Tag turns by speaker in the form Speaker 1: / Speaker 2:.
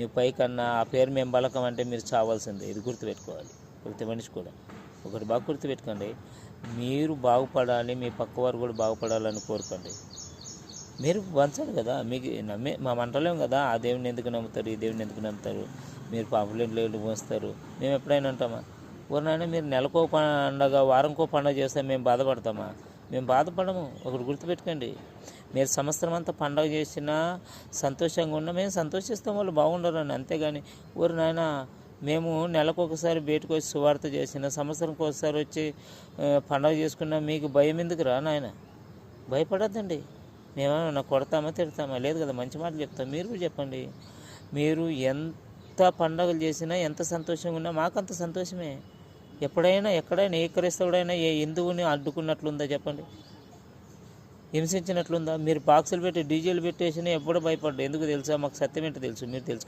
Speaker 1: నీవు పైకన్నా ఆ పేరు మేము బలకం అంటే మీరు చావాల్సిందే. ఇది గుర్తుపెట్టుకోవాలి ప్రతి మనిషి కూడా. ఒకటి బాగా గుర్తుపెట్టుకోండి, మీరు బాగుపడాలి, మీ పక్కవారు కూడా బాగుపడాలని కోరుకోండి. మీరు పంచాలి కదా, మీకు మా అంటలేం కదా ఆ దేవుని ఎందుకు నమ్ముతారు, ఈ దేవుని ఎందుకు నమ్ముతారు, మీరు పాపులెంట్లు ఎందుకు మోస్తారు. మేము ఎప్పుడైనా అంటామా, ఊరినైనా మీరు నెలకో పండగ వారంకో పండగ చేస్తే మేము బాధపడతామా? మేము బాధపడము. ఒకటి గుర్తుపెట్టుకోండి, మీరు సంవత్సరం అంతా పండగ చేసినా సంతోషంగా ఉన్నా మేము సంతోషిస్తాం, వాళ్ళు బాగుండాలని. అంతేగాని ఊరినైనా మేము నెలకొకసారి బయటకు వచ్చి సువార్త చేసిన, సంవత్సరంకి ఒకసారి వచ్చి పండగ చేసుకున్నా మీకు భయం ఎందుకు రా నాయన? భయపడద్దండి. మేమేమన్నా కొడతామా తిడతామా? లేదు కదా, మంచి మాటలు చెప్తాం. మీరు కూడా చెప్పండి. మీరు ఎంత పండగలు చేసినా ఎంత సంతోషంగా ఉన్నా మాకంత సంతోషమే. ఎప్పుడైనా ఎక్కడైనా ఏ క్రైస్తవుడైనా ఏ హిందువుని అడ్డుకున్నట్లుందా చెప్పండి? హింసించినట్లుందా? మీరు బాక్సులు పెట్టి డీజేలు పెట్టేసినా ఎప్పుడూ భయపడ్డా. ఎందుకు తెలుసా? మాకు సత్యం ఏంటో తెలుసు, మీరు తెలుసు.